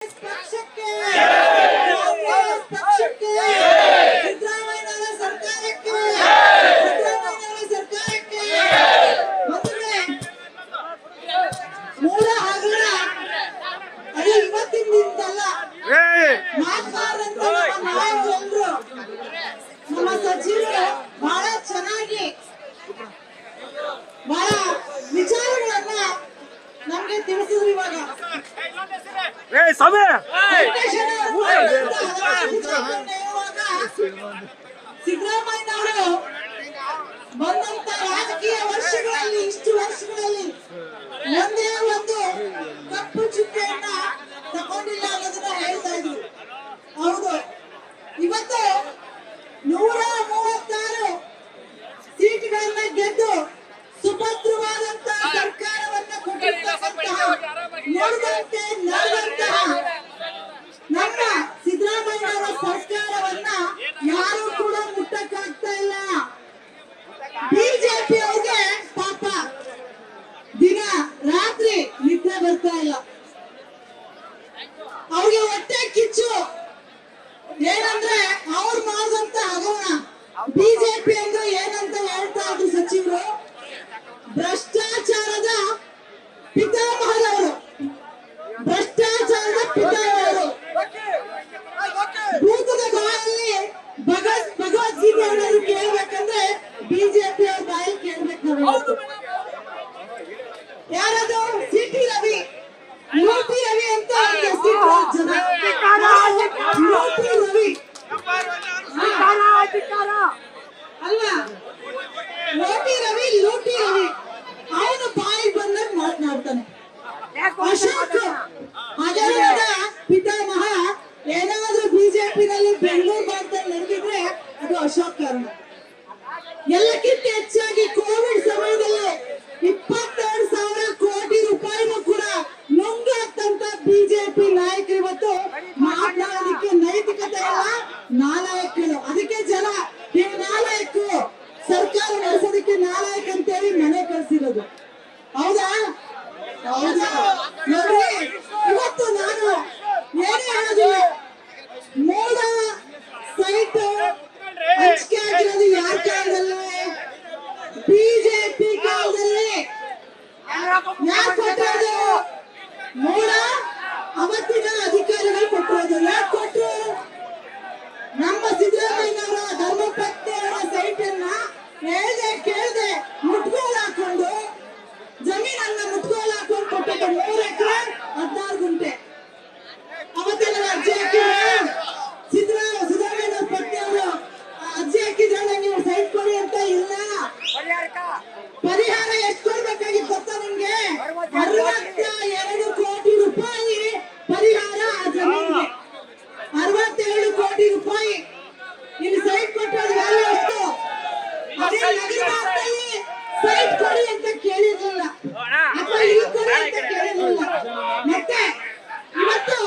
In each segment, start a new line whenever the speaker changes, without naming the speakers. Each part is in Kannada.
ಪಕ್ಷಕ್ಕೆ ಪಕ್ಷಕ್ಕೆ ಸಿದ್ದರಾಮಯ್ಯನವರ ಸರ್ಕಾರಕ್ಕೆ ಮೂಲ ಹಗರಣ ಅದು ಇವತ್ತಿನ ದಿನದಲ್ಲ. ಮಾತಾಡಂತ ನಮ್ಮ ನಾಯಕರು ನಮ್ಮ ಸಚಿವರು ಬಹಳ ಚೆನ್ನಾಗಿ ಬಹಳ ವಿಚಾರಗಳನ್ನ ನಮ್ಗೆ ತಿಳಿಸಿದ್ರು. ಇವಾಗ ಸಿದ್ದರಾಮಯ್ಯನವರು ಬಂದಂತ ರಾಜಕೀಯ ವರ್ಷಗಳಲ್ಲಿ ಇಷ್ಟು ವರ್ಷಗಳಲ್ಲಿ ಒಂದೇ ಒಂದು ಕಪ್ಪು ಚುಕ್ಕೆಯನ್ನ ತಗೊಂಡಿಲ್ಲ ಅನ್ನೋದನ್ನ ಹೇಳ್ತಾ ಇದ್ರು. ಹೌದು, ಇವತ್ತು 136 ಸೀಟ್ಗಳನ್ನ ಗೆದ್ದು ಸುಭದ್ರವಾದಂತಹ ಸರ್ಕಾರವನ್ನ ಕೊಟ್ಟಿರ್ತಕ್ಕಂತಹ ನೋಡಿದಂತೆ ನಡೆದಂತಹ ನಮ್ಮ ಸಿದ್ದರಾಮಯ್ಯನವರ ಸರ್ಕಾರವನ್ನ ಯಾರು ಕೂಡ ಮುಟ್ಟಕ್ಕಾಗ್ತಾ ಇಲ್ಲ. ಬಿಜೆಪಿ ಅವ್ರಿಗೆ ಪಾಪ ದಿನ ರಾತ್ರಿ ನಿದ್ದೆ ಬರ್ತಾ ಇಲ್ಲ. ಅವ್ರಿಗೆ ಹೊಟ್ಟೆ ಕಿಚ್ಚು ಏನಂದ್ರೆ ಅವ್ರು ಮಾಡಿದಂತ ಹಗರಣ. ಬಿಜೆಪಿ ಅಂದ್ರೆ ಏನಂತ ಹೇಳ್ತಾ ಇದ್ರು ಸಚಿವರು, ಭ್ರಷ್ಟಾಚಾರದ ಪಿತಾಮಹರವರು, ಭ್ರಷ್ಟಾಚಾರದ ಪಿತಾಮಹರು. ಭೂತದ ಬಾಯಲ್ಲಿ ಭಗವದ್ಗೀತೆ ಏನಾದ್ರು ಕೇಳ್ಬೇಕಂದ್ರೆ ಬಿಜೆಪಿ ಅವ್ರ ಬಾಯಿ ಕೇಳ್ಬೇಕು. ಯಾರದು? ಸಿಟಿ ರವಿ, ಲೂಟಿ ರವಿ ಅಂತ ಜನ ಲೂಟಿ ರವಿ ಅಲ್ವಾ? ಲೂಟಿ ರವಿ ಅವನು ಬಾಯಿ ಬಂದಾಗ ಮಾತನಾಡ್ತಾನೆ. ಅಶೋಕ್ ಹಗರಣದ ಪಿತಾಮಹ ಏನಾದ್ರೂ ಬಿಜೆಪಿನಲ್ಲಿ ಬೆಂಗಳೂರು ಭಾಗದಲ್ಲಿ ನಡೆದಿದ್ರೆ ಅದು ಅಶೋಕ್ ಕಾರಣ. ಎಲ್ಲಕ್ಕಿಂತ ಹೆಚ್ಚಾಗಿ ಕೋವಿಡ್ ಸಮಯದಲ್ಲಿ 22,000 ಕೋಟಿ ರೂಪಾಯಿನೂ ಕೂಡ ನುಂಗಾಕ್ತಂತ ಬಿಜೆಪಿ ನಾಯಕರು ಇವತ್ತು ಮಾತನಾಡೋದಕ್ಕೆ ನೈತಿಕತೆ ಇಲ್ಲ, ನಾಲಾಯಕರು. ಅದಕ್ಕೆ ಜನ ನೀವು ನಾಲಾಯಕರು, ಸರ್ಕಾರ ನಡೆಸೋದಕ್ಕೆ ನಾಲಾಯಕ ಅಂತೇಳಿ ಮನೆ ಕಳಿಸಿರೋದು. ಹೌದಾ? ಹೌದಾ? ನೋಡಿ, ಇವತ್ತು ನಾನು ಏನೇ ಹೇಳೋದಿಲ್ಲ. ಮೂಲ ಸೈಟ್ ಹಂಚಿಕೆ ಆಗಿರೋದು ಯಾರ ಕಾಲದಲ್ಲಿ? ಬಿಜೆಪಿ ಕಾಲದಲ್ಲಿ. ಯಾರು ಕೊಟ್ಟೋದು? ಮೂಲ ಅವತ್ತಿನ ಅಧಿಕಾರಿಗಳು ಕೊಟ್ಟೋದು. ಯಾಕೆ ಕೊಟ್ಟರು? ನಮ್ಮ ಸಿದ್ದರಾಮಯ್ಯನವರ ಧರ್ಮಪತ್ನಿಯವರ ಸೈಟ್ ಅನ್ನ ಕೇಳದೆ ಮುಟ್ಗೋಲ್ ಹಾಕೊಂಡು ಜಮೀನನ್ನ ಮುಟ್ಗೋಲ್ ಹಾಕೊಂಡು ಕೊಟ್ಟಿದ್ದ 3 ಎಕರೆ 16 ಗುಂಟೆ. ಅವತ್ತೆಲ್ಲ ಅರ್ಜಿ ಹಾಕಿದ್ರೆ ಸಿದ್ದರಾಮಯ್ಯನವರ ಪತ್ನಿಯವರು ಅರ್ಜಿ ಹಾಕಿದ್ರೆ ನೀವು ಸೈಟ್ ಕೊಡಿ ಅಂತ ಇಲ್ಲ. ಪರಿಹಾರ ಎಷ್ಟು ಕೊಡ್ಬೇಕಾಗಿತ್ತು ಗೊತ್ತಾ ನಿಮ್ಗೆ? 62 ಕೋಟಿ ರೂಪಾಯಿ ಪರಿಹಾರ ಆ ಜಮೀನಿಗೆ. 62 ಕೋಟಿ ರೂಪಾಯಿ. ಇಲ್ಲಿ ಸೈಟ್ ಕೊಟ್ಟೋದು ವ್ಯಾಲ್ಯೂ ಎಷ್ಟು? ಅದೇ ನಗರ ಭಾಗದಲ್ಲಿ ಸೈಟ್ ಕೊಡಿ ಅಂತ ಕೇಳಿರ್ಲಿಲ್ಲ ಅಥವಾ ಇಲ್ಲಿ ಕೊಡಿ ಅಂತ ಕೇಳಿರ್ಲಿಲ್ಲ. ಮತ್ತೆ ಇವತ್ತು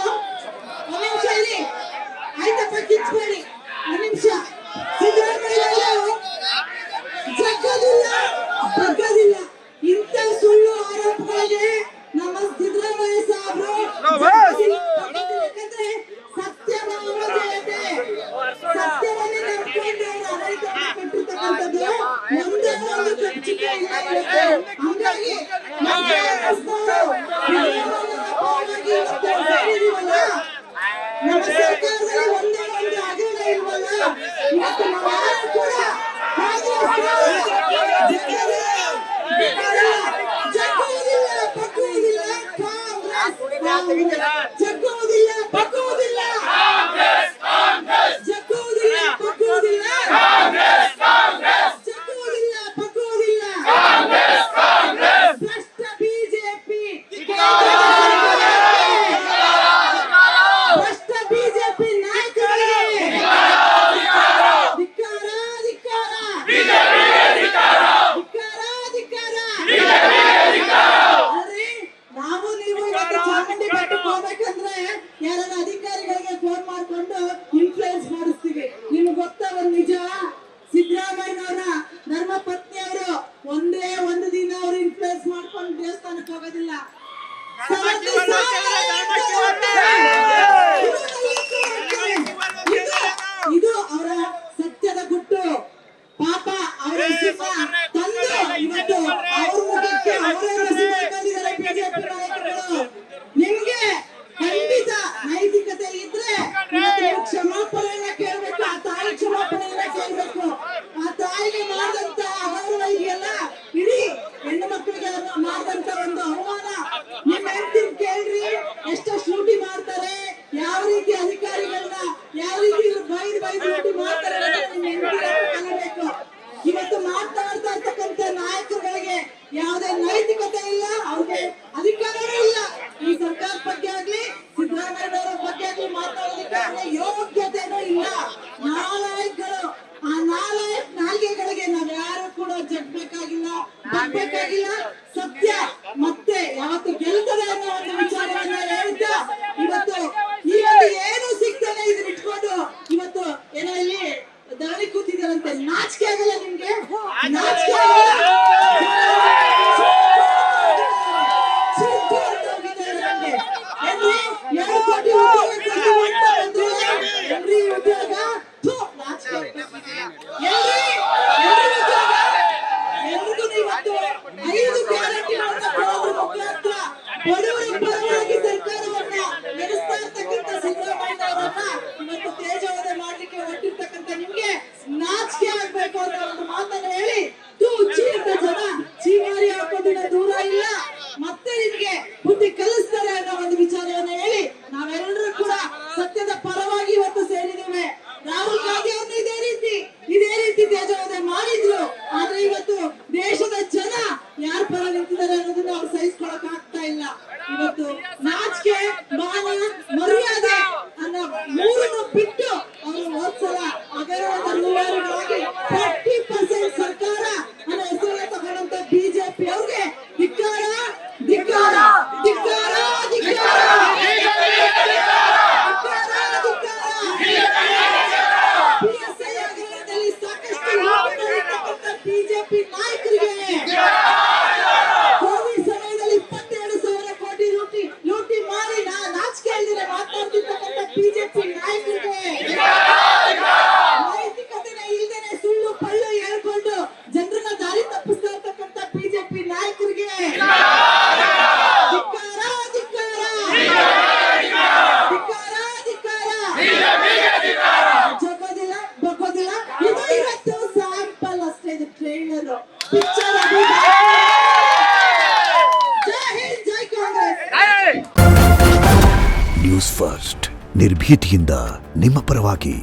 ಒಂದು ನಿಮಿಷ ಇಲ್ಲಿ ಆಯ್ತಪ್ಪ, ಕಿಚ್ಬೇಡಿ ಒಂದು ನಿಮಿಷ. ಸಿದ್ದರಾಮಯ್ಯ ಜಗ್ಗದಿಲ್ಲ. ಇಂಥ ಸುಳ್ಳು ಆರೋಪಗಳಿಗೆ ನಮ್ಮ ಸಿದ್ದರಾಮಯ್ಯ ಸಾಹೇಬರು ಯಾಕಂದ್ರೆ ಸತ್ಯಭಾಮ ಜಯತೆ, ಸತ್ಯವನ್ನೇ ನಂಬಿಕೊಂಡು ಆಡಳಿತ ಕೊಟ್ಟಿರ್ತಕ್ಕಂಥದ್ದು ಒಂದೇ ಒಂದು ಕಚ್ಚಿಕೆ ಇಲ್ಲ. ಹಂಗಾಗಿ ನಮ್ಮ ಸರ್ಕಾರದಲ್ಲಿ ಒಂದೇ ಒಂದು ಹಗರಣ ಇಲ್ವಲ್ಲ. ಇವತ್ತು ನಾವು ಕೂಡ ಜಗ್ಗುವುದಿಲ್ಲ, ಪಕ್ಕುವುದಿಲ್ಲ ಕಾಂಗ್ರೆಸ್, ಜಗ್ಗುವುದಿಲ್ಲ, ಪಕ್ಕುವುದಿಲ್ಲ, ಜಗ್ಗುವುದಿಲ್ಲ, ಪಕ್ಕುವುದಿಲ್ಲ, ಜಗ್ಗುವುದಿಲ್ಲ, ಪಕ್ಕುವುದಿಲ್ಲ. ಭ್ರಷ್ಟ ಬಿಜೆಪಿ, ಭ್ರಷ್ಟ ಬಿಜೆಪಿ ನಾಯಕರಿಗೆ ಧಿಕ್ಕಾರ, ಧಿಕ್ಕಾರ, ಅಲ್ರಿ. ನಾವು ನೀವು ಇವತ್ತು ಚಾಮುಂಡಿ ಬೆಟ್ಟಕ್ಕೆ ಹೋಗ್ಬೇಕಂದ್ರೆ ಯಾರನ್ನ ಅಧಿಕಾರಿಗಳಿಗೆ ಫೋನ್ ಮಾಡ್ಕೊಂಡು ಇನ್ಫ್ಲೂಯೆನ್ಸ್ ಮಾಡಿಸ್ತೀವಿ. ನಿಮ್ಗೆ ಗೊತ್ತಾ ಒಂದು ನಿಜ? ಸಿದ್ದರಾಮಯ್ಯನವರ ಧರ್ಮ ಪತ್ನಿಯವರು ಒಂದೇ ಒಂದು ದಿನ ಅವರು ಇನ್ಫ್ಲೂಯೆನ್ಸ್ ಮಾಡ್ಕೊಂಡು ದೇವಸ್ಥಾನಕ್ಕೆ ಹೋಗೋದಿಲ್ಲ. ರೀತಿ ಮಾತಾಡೋದಕ್ಕೆ ಅವನ ಯೋಗ್ಯತೆನೂ ಇಲ್ಲ. ನಾಲಾಯಕ್ಗಳು, ಆ ನಾಲ್ಗೆಗಳಿಗೆ ನಾವ್ ಯಾರು ಕೂಡ ಜಗ್ಬೇಕಾಗಿಲ್ಲ, ಬಗ್ಬೇಕಾಗಿಲ್ಲ. ಸತ್ಯ ಮತ್ತೆ ಯಾವತ್ತು ಗೆಲ್ತದೆ ಅನ್ನೋ ಒಂದು ವಿಚಾರವನ್ನ ಹೇಳ್ತಾ ಇವತ್ತು ಏನು ಸಿಗ್ತಾನೆ ಇದನ್ನ ಇಟ್ಕೊಂಡು ಇವತ್ತು ಏನೋ ಇಲ್ಲಿ ದಾಳಿ ಕೂತಿದಾರಂತೆ. ನಾಚಿಕೆ ಆಗಲ್ಲ ನಿಮ್ಗೆ? ನಾಚಿಕೆ ಆಗಲ್ಲ? ಬಡವರ ಪರವಾಗಿ ಸರ್ಕಾರವನ್ನ ನಡೆಸ್ತಾ ಇರ್ತಕ್ಕಂಥ ಸಿದ್ದರಾಮಯ್ಯ ಅವರನ್ನ ಇವತ್ತು ತೇಜೋವಧೆ ಮಾಡ್ಲಿಕ್ಕೆ ಹೊರಟಿರ್ತಕ್ಕಂಥ ನಿಮ್ಗೆ ನಾಚಿಕೆ ಆಗ್ಬೇಕು ಅಂತ ಒಂದು ಮಾತನ್ನ ಹೇಳಿ ಚೀಟ ಜನ ಚೀಮಾರಿ ಹಾಕೋದಿನ ದೂರ ಇಲ್ಲ, ಮತ್ತೆ ನಿಮ್ಗೆ ಬುದ್ಧಿ ಕಲಿಸ್ತಾರೆ ಅನ್ನೋ ಒಂದು ವಿಚಾರವನ್ನ ಹೇಳಿ ನಾವೆಲ್ಲರೂ ಕೂಡ ಸತ್ಯದ ಪರವಾಗಿ ಇವತ್ತು ಸೇರಿದ್ದೇವೆ. ರಾಹುಲ್ ಗಾಂಧಿ ಅವ್ರನ್ನ ಇದೇ ರೀತಿ ತೇಜೋವಧೆ ಮಾಡಿದ್ರು. ಆದ್ರೆ ಇವತ್ತು ದೇಶದ ಜನ ಯಾರ ಪರ ನಿಂತಿದ್ದಾರೆ ಅನ್ನೋದನ್ನ ಅವ್ರು ಸಹಿಸ್ಕೊಳಕ್ ಆಗ್ತಾ ಇಲ್ಲ. ಇವತ್ತು ನಾಚಿಕೆ, ಮಾನ, ಮರ್ಯಾದೆ ಅನ್ನೋ ಮೂರನ್ನು ಬಿಟ್ಟು ಅವರು ಹೋದ್ಸಲ ಹಗರಣದ ರೂವಾರಿಗಳಾಗಿ 40% ಸರ್ಕಾರ ಅನ್ನೋ ಹೆಸರನ್ನ ತಗೊಂಡಂತ ಬಿಜೆಪಿ ಅವ್ರಿಗೆ ಧಿಕ್ಕಾರ, ಧಿಕ್ಕಾರ, ಧಿಕ್ಕಾರ, ಧಿಕ್ಕಾರ, PSI ಹಗರಣದಲ್ಲಿ ಸಾಕಷ್ಟು ಲಾಭಗಳಿರ್ತಕ್ಕಂಥ ಬಿಜೆಪಿ ನಾಯಕರಿಗೆ ಕೋವಿಡ್ ಸಮಯದಲ್ಲಿ 22,000 ಕೋಟಿ ಲೂಟಿ ಮಾಡಿ ನಾಚಿಕೆ ಇಲ್ದಿರ ಮಾತಾಡ್ತಿರ್ತಕ್ಕಂಥ ಬಿಜೆಪಿ ನಾಯಕರಿಗೆ, ನೈತಿಕತೆನೇ ಇಲ್ದೇನೆ ಸುಳ್ಳು ಪಳ್ಳು ಹೇಳ್ಕೊಂಡು ಜನರನ್ನ ದಾರಿ ತಪ್ಪಿಸ್ತಾ ಇರ್ತಕ್ಕಂಥ ಬಿಜೆಪಿ ನಾಯಕರಿಗೆ ಧಿಕ್ಕಾರ, ಧಿಕ್ಕಾರ, ಧಿಕ್ಕಾರ, ಧಿಕ್ಕಾರ. ಜಗೋದಿಲ್ಲ, ಬಗ್ಗೋದಿಲ್ಲ. ಇದು ಇವತ್ತು ಸ್ಯಾಂಪಲ್ ಅಷ್ಟೇ, ಇದು ಟ್ರೈಲರ್, ಪಿಕ್ಚರ್. ಜೈ ಹಿಂದ್, ಜೈ ಕಾಂಗ್ರೆಸ್.
ನ್ಯೂಸ್ ಫಸ್ಟ್ ನಿರ್ಭೀತಿಯಿಂದ ನಿಮ್ಮ ಪರವಾಗಿ.